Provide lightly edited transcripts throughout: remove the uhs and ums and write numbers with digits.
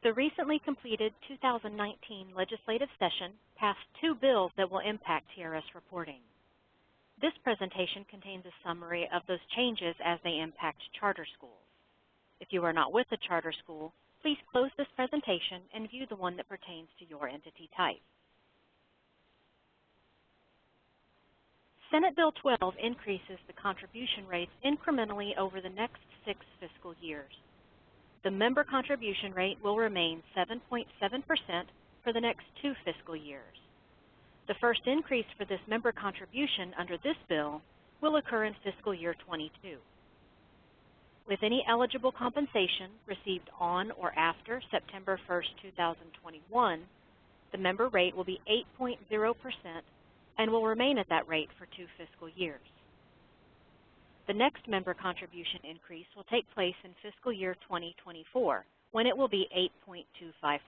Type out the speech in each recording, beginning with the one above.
The recently completed 2019 legislative session passed two bills that will impact TRS reporting. This presentation contains a summary of those changes as they impact charter schools. If you are not with a charter school, please close this presentation and view the one that pertains to your entity type. Senate Bill 12 increases the contribution rates incrementally over the next 6 fiscal years. The member contribution rate will remain 7.7% for the next 2 fiscal years. The first increase for this member contribution under this bill will occur in fiscal year 22. With any eligible compensation received on or after September 1st, 2021, the member rate will be 8.0% and will remain at that rate for 2 fiscal years. The next member contribution increase will take place in fiscal year 2024, when it will be 8.25%.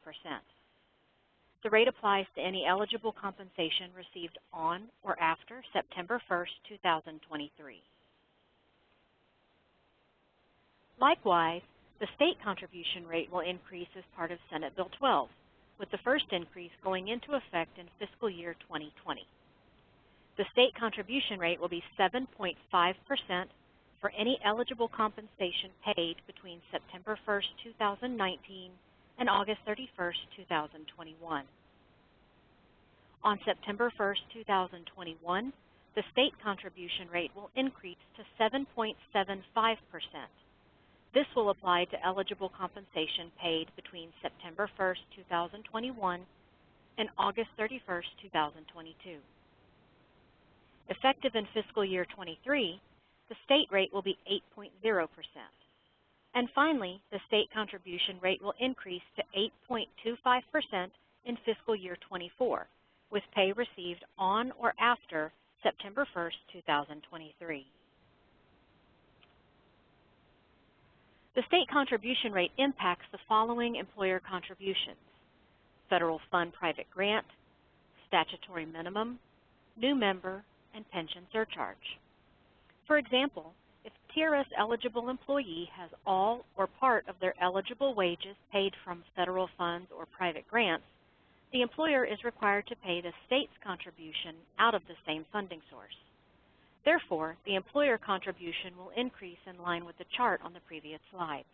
The rate applies to any eligible compensation received on or after September 1st, 2023. Likewise, the state contribution rate will increase as part of Senate Bill 12, with the first increase going into effect in fiscal year 2020. The state contribution rate will be 7.5% for any eligible compensation paid between September 1st, 2019 and August 31st, 2021. On September 1st, 2021, the state contribution rate will increase to 7.75%. This will apply to eligible compensation paid between September 1st, 2021 and August 31st, 2022. Effective in fiscal year 23, the state rate will be 8.0%. And finally, the state contribution rate will increase to 8.25% in fiscal year 24, with pay received on or after September 1st, 2023. The state contribution rate impacts the following employer contributions: federal fund private grant, statutory minimum, new member, and pension surcharge. For example, if a TRS-eligible employee has all or part of their eligible wages paid from federal funds or private grants, the employer is required to pay the state's contribution out of the same funding source. Therefore, the employer contribution will increase in line with the chart on the previous slide.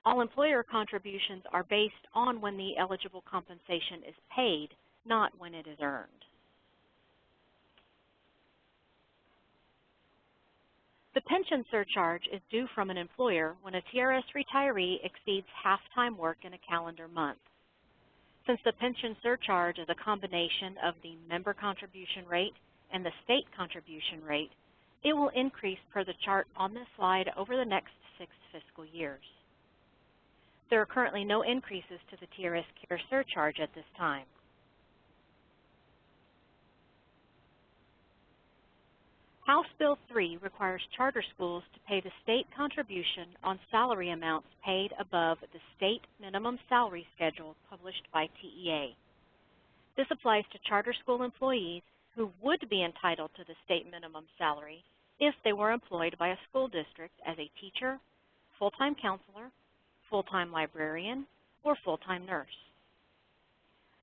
All employer contributions are based on when the eligible compensation is paid, not when it is earned. The pension surcharge is due from an employer when a TRS retiree exceeds half-time work in a calendar month. Since the pension surcharge is a combination of the member contribution rate and the state contribution rate, it will increase per the chart on this slide over the next 6 fiscal years. There are currently no increases to the TRS Care surcharge at this time. House Bill 3 requires charter schools to pay the state contribution on salary amounts paid above the state minimum salary schedule published by TEA. This applies to charter school employees who would be entitled to the state minimum salary if they were employed by a school district as a teacher, full-time counselor, full-time librarian, or full-time nurse.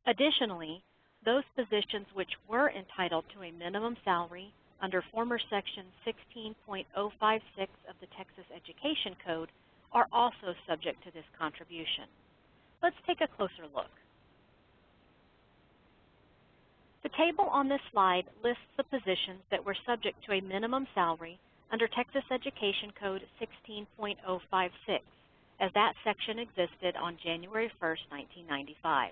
Additionally, those positions which were entitled to a minimum salary under former Section 16.056 of the Texas Education Code are also subject to this contribution. Let's take a closer look. The table on this slide lists the positions that were subject to a minimum salary under Texas Education Code 16.056, as that section existed on January 1st, 1995.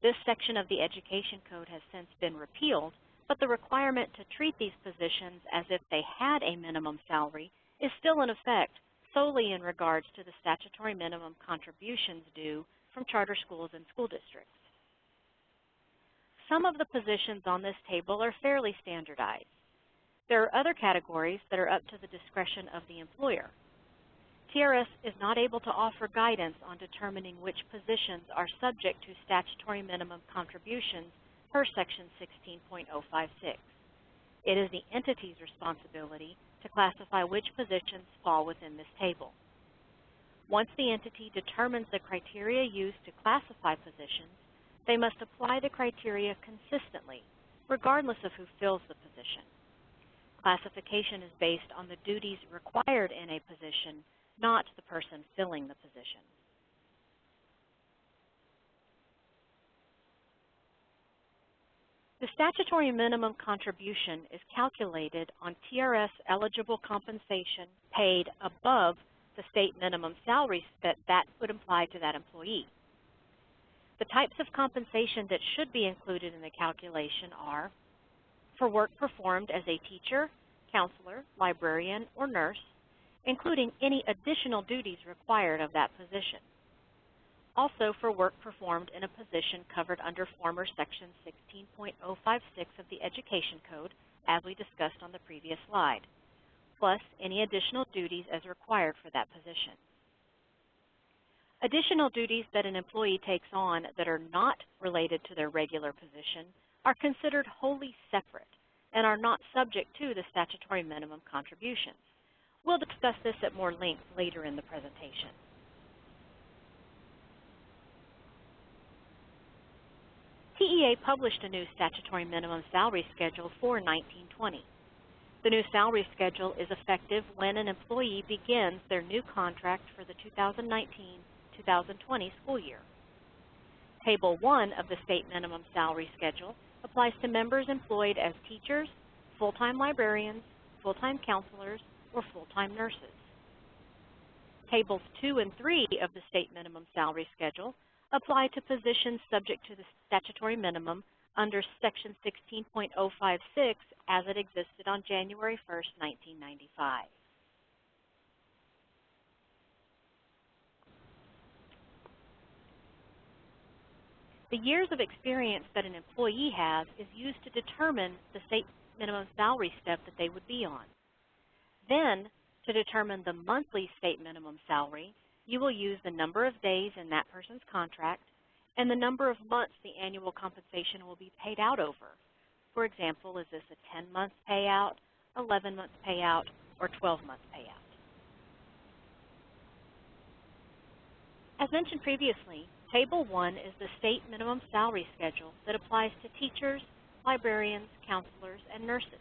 This section of the Education Code has since been repealed, but the requirement to treat these positions as if they had a minimum salary is still in effect solely in regards to the statutory minimum contributions due from charter schools and school districts. Some of the positions on this table are fairly standardized. There are other categories that are up to the discretion of the employer. TRS is not able to offer guidance on determining which positions are subject to statutory minimum contributions per Section 16.056. It is the entity's responsibility to classify which positions fall within this table. Once the entity determines the criteria used to classify positions, they must apply the criteria consistently, regardless of who fills the position. Classification is based on the duties required in a position, not the person filling the position. The statutory minimum contribution is calculated on TRS-eligible compensation paid above the state minimum salary that would apply to that employee. The types of compensation that should be included in the calculation are for work performed as a teacher, counselor, librarian, or nurse, including any additional duties required of that position. Also for work performed in a position covered under former Section 16.056 of the Education Code, as we discussed on the previous slide, plus any additional duties as required for that position. Additional duties that an employee takes on that are not related to their regular position are considered wholly separate and are not subject to the statutory minimum contributions. We'll discuss this at more length later in the presentation. TEA published a new statutory minimum salary schedule for 1920. The new salary schedule is effective when an employee begins their new contract for the 2019-2020 school year. Table 1 of the state minimum salary schedule applies to members employed as teachers, full-time librarians, full-time counselors, or full-time nurses. Tables 2 and 3 of the state minimum salary schedule apply to positions subject to the statutory minimum under Section 16.056 as it existed on January 1st, 1995. The years of experience that an employee has is used to determine the state minimum salary step that they would be on. Then, to determine the monthly state minimum salary, you will use the number of days in that person's contract and the number of months the annual compensation will be paid out over. For example, is this a 10-month payout, 11-month payout, or 12-month payout? As mentioned previously, Table 1 is the state minimum salary schedule that applies to teachers, librarians, counselors, and nurses.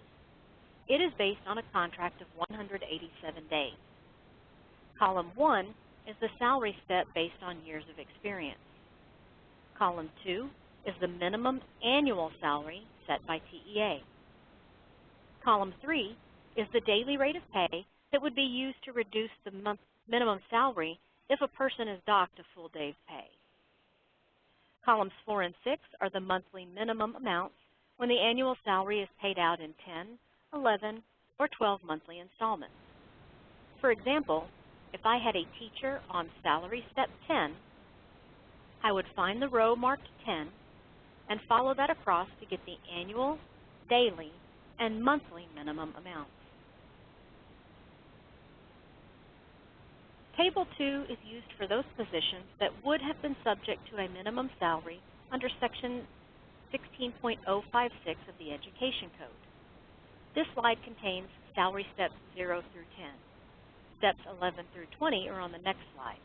It is based on a contract of 187 days. Column 1 is the salary step based on years of experience. Column 2 is the minimum annual salary set by TEA. Column 3 is the daily rate of pay that would be used to reduce the minimum salary if a person is docked a full day's pay. Columns 4 and 6 are the monthly minimum amounts when the annual salary is paid out in 10, 11, or 12 monthly installments. For example, if I had a teacher on salary step 10, I would find the row marked 10 and follow that across to get the annual, daily, and monthly minimum amounts. Table 2 is used for those positions that would have been subject to a minimum salary under Section 16.056 of the Education Code. This slide contains salary steps 0 through 10. Steps 11 through 20 are on the next slide.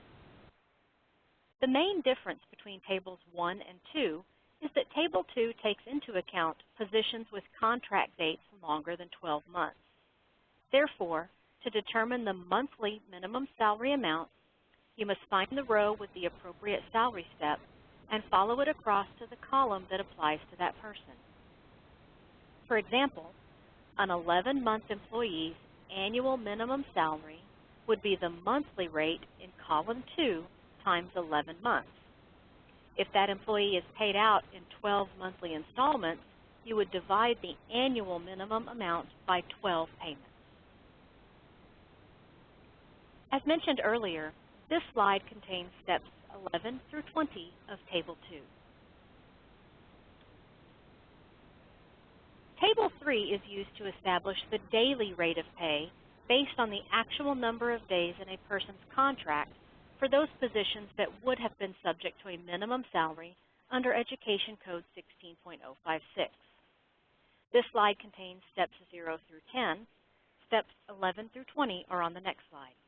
The main difference between Tables 1 and 2 is that Table 2 takes into account positions with contract dates longer than 12 months. Therefore, to determine the monthly minimum salary amount, you must find the row with the appropriate salary step and follow it across to the column that applies to that person. For example, an 11-month employee's annual minimum salary would be the monthly rate in column 2 times 11 months. If that employee is paid out in 12 monthly installments, you would divide the annual minimum amount by 12 payments. As mentioned earlier, this slide contains steps 11 through 20 of Table 2. Table 3 is used to establish the daily rate of pay based on the actual number of days in a person's contract for those positions that would have been subject to a minimum salary under Education Code 16.056. This slide contains steps 0 through 10. Steps 11 through 20 are on the next slide.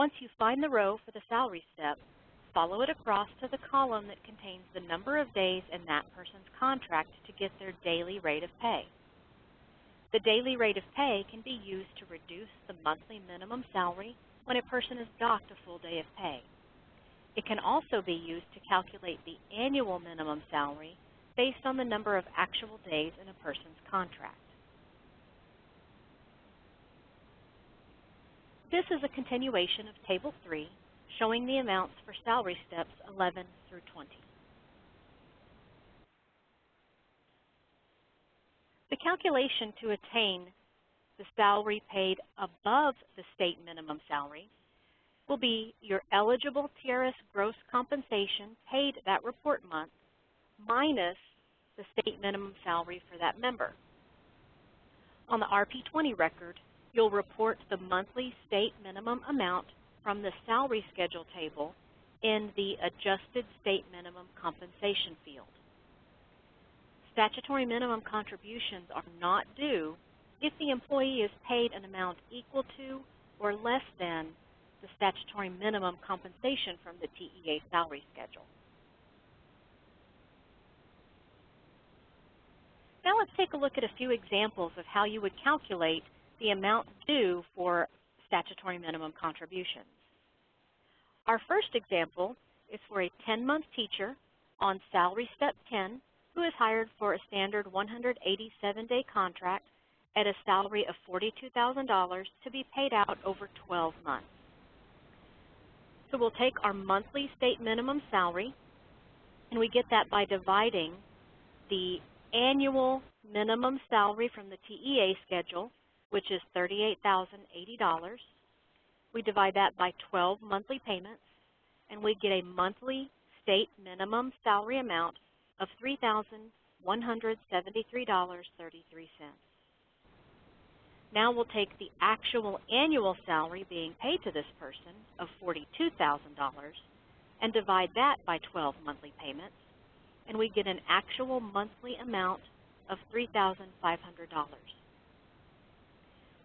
Once you find the row for the salary step, follow it across to the column that contains the number of days in that person's contract to get their daily rate of pay. The daily rate of pay can be used to reduce the monthly minimum salary when a person is docked a full day of pay. It can also be used to calculate the annual minimum salary based on the number of actual days in a person's contract. This is a continuation of Table 3, showing the amounts for salary steps 11 through 20. The calculation to attain the salary paid above the state minimum salary will be your eligible TRS gross compensation paid that report month minus the state minimum salary for that member. On the RP20 record, you'll report the monthly state minimum amount from the salary schedule table in the Adjusted State Minimum Compensation field. Statutory minimum contributions are not due if the employee is paid an amount equal to or less than the statutory minimum compensation from the TEA salary schedule. Now let's take a look at a few examples of how you would calculate the amount due for statutory minimum contributions. Our first example is for a 10-month teacher on Salary Step 10 who is hired for a standard 187-day contract at a salary of $42,000 to be paid out over 12 months. So we'll take our monthly state minimum salary, and we get that by dividing the annual minimum salary from the TEA schedule, which is $38,080. We divide that by 12 monthly payments, and we get a monthly state minimum salary amount of $3,173.33. Now we'll take the actual annual salary being paid to this person of $42,000 and divide that by 12 monthly payments, and we get an actual monthly amount of $3,500.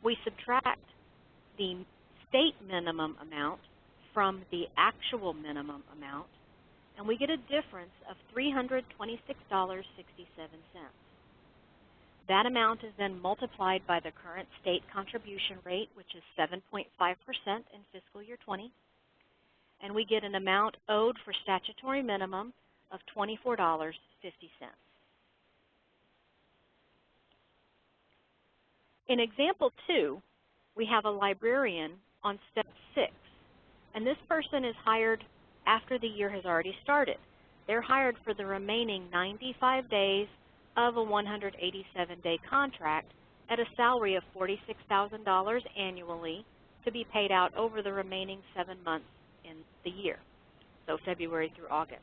We subtract the state minimum amount from the actual minimum amount, and we get a difference of $326.67. That amount is then multiplied by the current state contribution rate, which is 7.5% in fiscal year 20, and we get an amount owed for statutory minimum of $24.50. In example 2, we have a librarian on step 6, and this person is hired after the year has already started. They're hired for the remaining 95 days of a 187-day contract at a salary of $46,000 annually to be paid out over the remaining 7 months in the year, so February through August.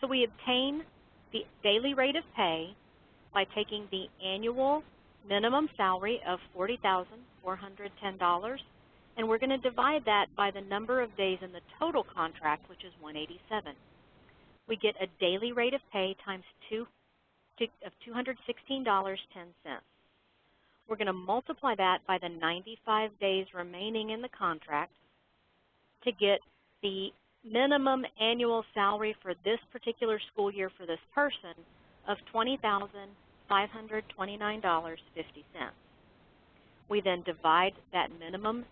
So we obtain the daily rate of pay by taking the annual minimum salary of $40,410, and we're going to divide that by the number of days in the total contract, which is 187. We get a daily rate of pay times 2 of $216.10. We're going to multiply that by the 95 days remaining in the contract to get the minimum annual salary for this particular school year for this person of $20,529.50. We then divide that minimum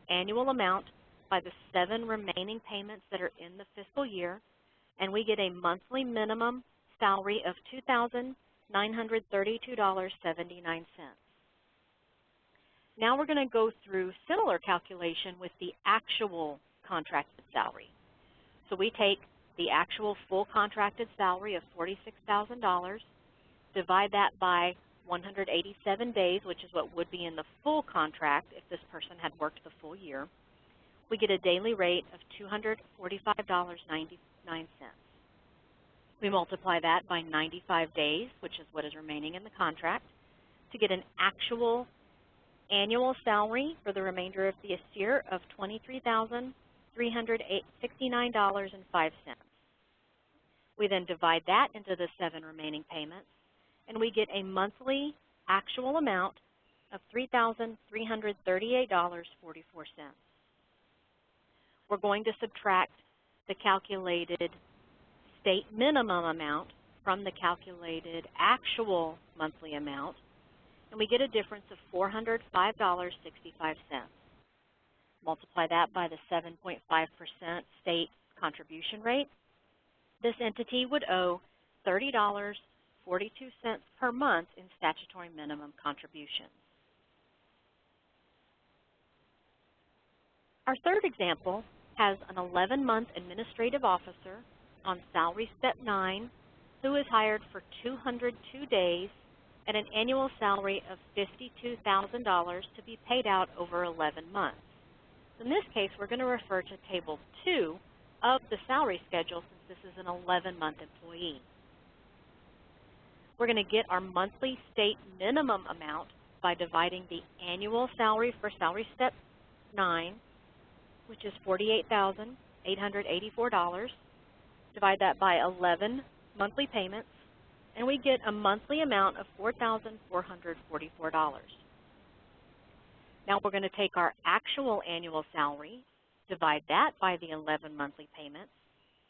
annual amount by the 7 remaining payments that are in the fiscal year, and we get a monthly minimum salary of $2,932.79. Now we're going to go through similar calculation with the actual contracted salary. So we take the actual full contracted salary of $46,000, divide that by 187 days, which is what would be in the full contract if this person had worked the full year. We get a daily rate of $245.99. We multiply that by 95 days, which is what is remaining in the contract, to get an actual annual salary for the remainder of this year of $23,369.05. We then divide that into the 7 remaining payments, and we get a monthly actual amount of $3,338.44. We're going to subtract the calculated state minimum amount from the calculated actual monthly amount, and we get a difference of $405.65. Multiply that by the 7.5% state contribution rate. This entity would owe $30.42 per month in statutory minimum contributions. Our third example has an 11-month administrative officer on salary step 9 who is hired for 202 days at an annual salary of $52,000 to be paid out over 11 months. In this case, we're going to refer to Table 2 of the salary schedule since this is an 11-month employee. We're going to get our monthly state minimum amount by dividing the annual salary for salary step 9, which is $48,884. Divide that by 11 monthly payments, and we get a monthly amount of $4,444. Now we're going to take our actual annual salary, divide that by the 11 monthly payments,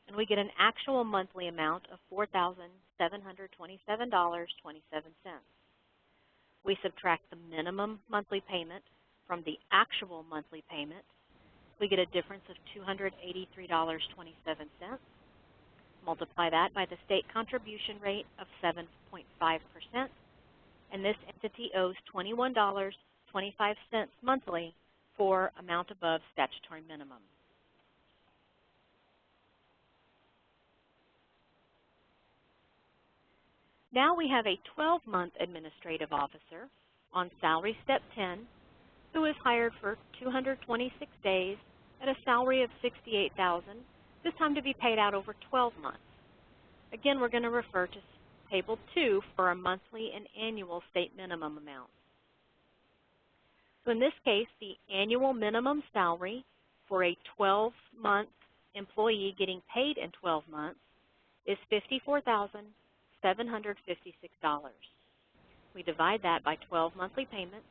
and we get an actual monthly amount of $4,727.27. We subtract the minimum monthly payment from the actual monthly payment. We get a difference of $283.27. Multiply that by the state contribution rate of 7.5%, and this entity owes $21.25 monthly for amount above statutory minimum. Now we have a 12-month administrative officer on salary step 10 who is hired for 226 days at a salary of $68,000, this time to be paid out over 12 months. Again, we're going to refer to Table 2 for our monthly and annual state minimum amounts. So in this case, the annual minimum salary for a 12-month employee getting paid in 12 months is $54,756. We divide that by 12 monthly payments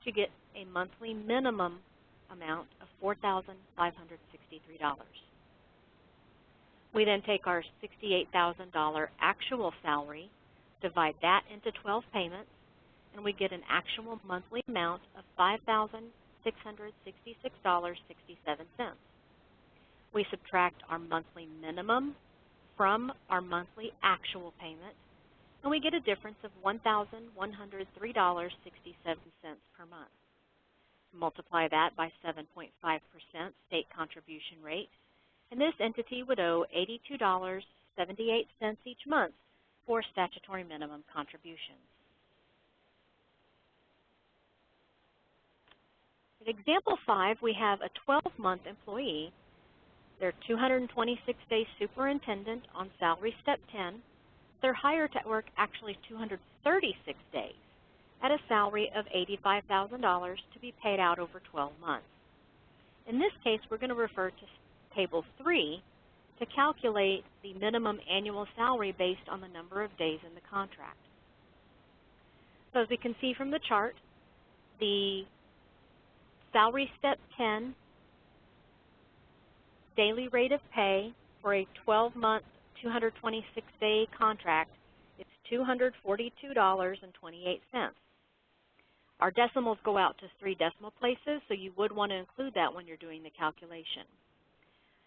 to get a monthly minimum amount of $4,563. We then take our $68,000 actual salary, divide that into 12 payments, and we get an actual monthly amount of $5,666.67. We subtract our monthly minimum from our monthly actual payment, and we get a difference of $1,103.67 per month. Multiply that by 7.5% state contribution rate, and this entity would owe $82.78 each month for statutory minimum contributions. In Example 5, we have a 12-month employee. They're 226-day superintendent on salary step 10. They're hired to work actually 236 days at a salary of $85,000 to be paid out over 12 months. In this case, we're going to refer to Table 3 to calculate the minimum annual salary based on the number of days in the contract. So as we can see from the chart, the salary step 10 daily rate of pay for a 12-month, 226-day contract is $242.28. Our decimals go out to 3 decimal places, so you would want to include that when you're doing the calculation.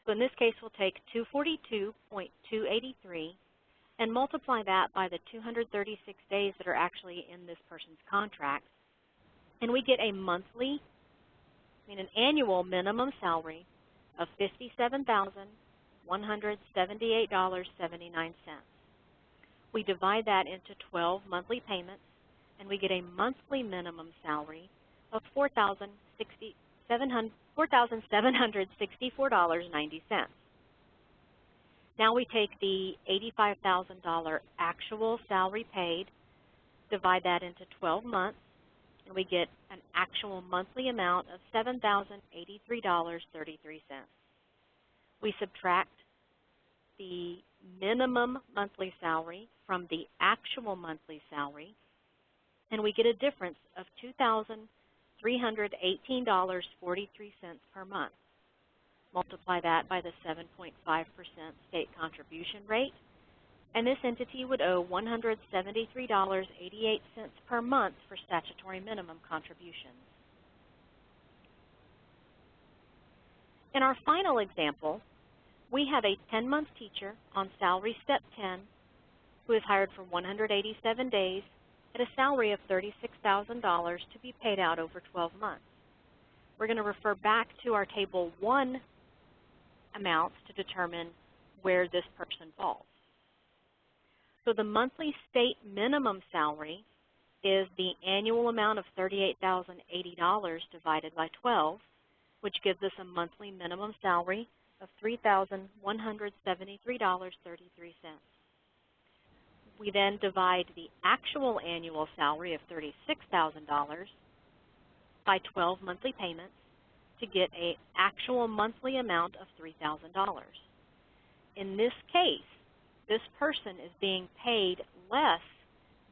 So in this case, we'll take 242.283 and multiply that by the 236 days that are actually in this person's contract, and we get an annual minimum salary of $57,178.79. We divide that into 12 monthly payments, and we get a monthly minimum salary of $4,764.90. Now we take the $85,000 actual salary paid, divide that into 12 months, and we get an actual monthly amount of $7,083.33. We subtract the minimum monthly salary from the actual monthly salary, and we get a difference of $2,318.43 per month. Multiply that by the 7.5% state contribution rate, and this entity would owe $173.88 per month for statutory minimum contributions. In our final example, we have a 10-month teacher on salary step 10 who is hired for 187 days at a salary of $36,000 to be paid out over 12 months. We're going to refer back to our Table 1 amounts to determine where this person falls. So the monthly state minimum salary is the annual amount of $38,080 divided by 12, which gives us a monthly minimum salary of $3,173.33. We then divide the actual annual salary of $36,000 by 12 monthly payments to get an actual monthly amount of $3,000. In this case, this person is being paid less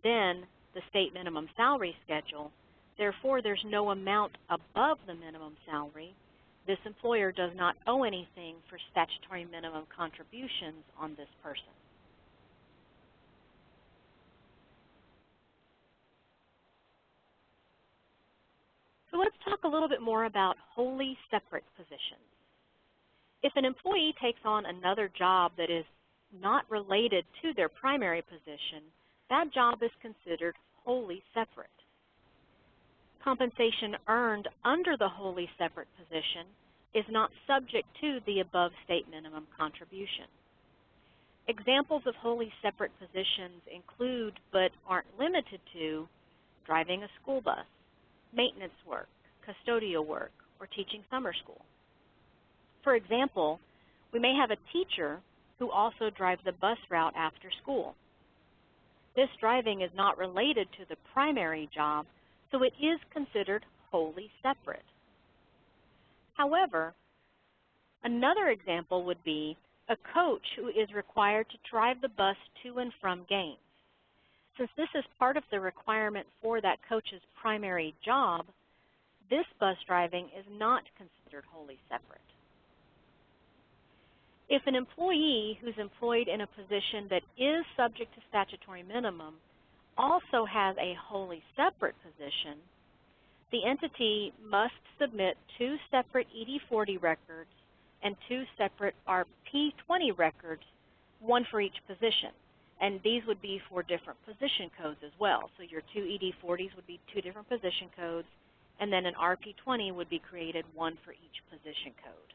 than the state minimum salary schedule. Therefore, there's no amount above the minimum salary. This employer does not owe anything for statutory minimum contributions on this person. So let's talk a little bit more about wholly separate positions. If an employee takes on another job that is not related to their primary position, that job is considered wholly separate. Compensation earned under the wholly separate position is not subject to the above state minimum contribution. Examples of wholly separate positions include, but aren't limited to, driving a school bus, maintenance work, custodial work, or teaching summer school. For example, we may have a teacher who also drives the bus route after school. This driving is not related to the primary job, so it is considered wholly separate. However, another example would be a coach who is required to drive the bus to and from games. Since this is part of the requirement for that coach's primary job, this bus driving is not considered wholly separate. If an employee who's employed in a position that is subject to statutory minimum also has a wholly separate position, the entity must submit 2 separate ED-40 records and 2 separate RP-20 records, one for each position. And these would be for different position codes as well. So your 2 ED-40s would be 2 different position codes, and then an RP-20 would be created, one for each position code.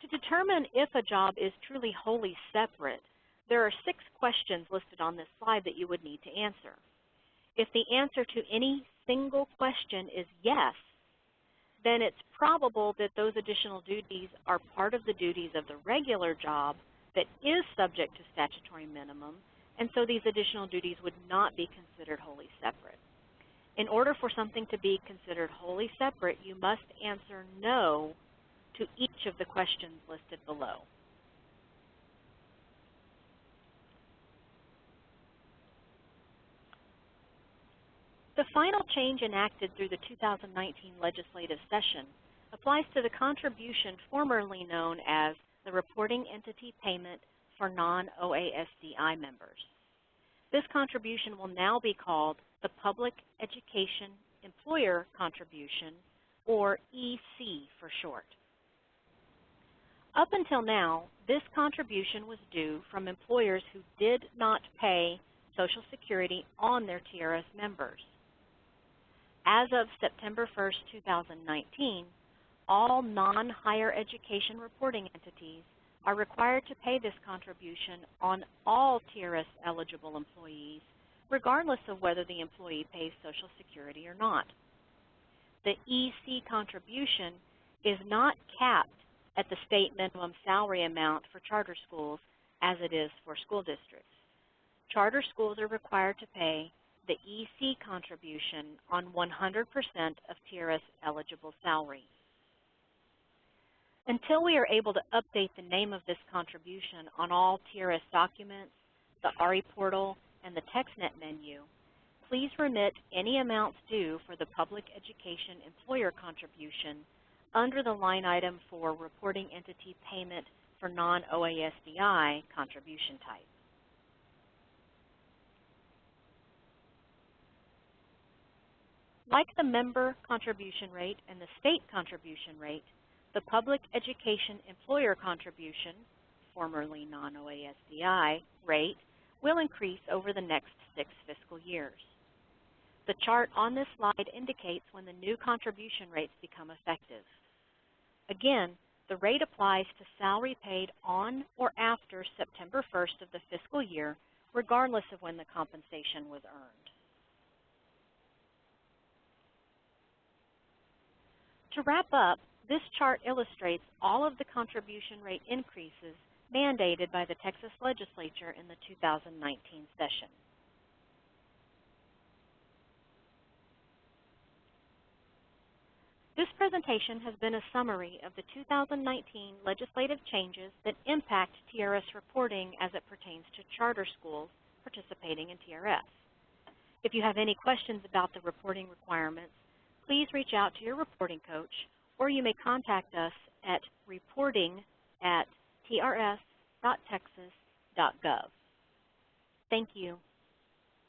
To determine if a job is truly wholly separate, there are 6 questions listed on this slide that you would need to answer. If the answer to any single question is yes, then it's probable that those additional duties are part of the duties of the regular job that is subject to statutory minimum, and so these additional duties would not be considered wholly separate. In order for something to be considered wholly separate, you must answer no to each of the questions listed below. The final change enacted through the 2019 legislative session applies to the contribution formerly known as the reporting entity payment for non-OASDI members. This contribution will now be called the Public Education Employer Contribution, or EC for short. Up until now, this contribution was due from employers who did not pay Social Security on their TRS members. As of September 1st, 2019, all non-higher education reporting entities are required to pay this contribution on all TRS-eligible employees, regardless of whether the employee pays Social Security or not. The EC contribution is not capped at the state minimum salary amount for charter schools as it is for school districts. Charter schools are required to pay the EC contribution on 100% of TRS-eligible salary. Until we are able to update the name of this contribution on all TRS documents, the RE portal, and the TextNet menu, please remit any amounts due for the public education employer contribution under the line item for reporting entity payment for non-OASDI contribution type. Like the member contribution rate and the state contribution rate, the public education employer contribution, formerly non-OASDI, rate will increase over the next 6 fiscal years. The chart on this slide indicates when the new contribution rates become effective. Again, the rate applies to salary paid on or after September 1st of the fiscal year, regardless of when the compensation was earned. To wrap up, this chart illustrates all of the contribution rate increases mandated by the Texas Legislature in the 2019 session. This presentation has been a summary of the 2019 legislative changes that impact TRS reporting as it pertains to charter schools participating in TRS. If you have any questions about the reporting requirements, please reach out to your reporting coach, or you may contact us at reporting@trs.texas.gov. Thank you.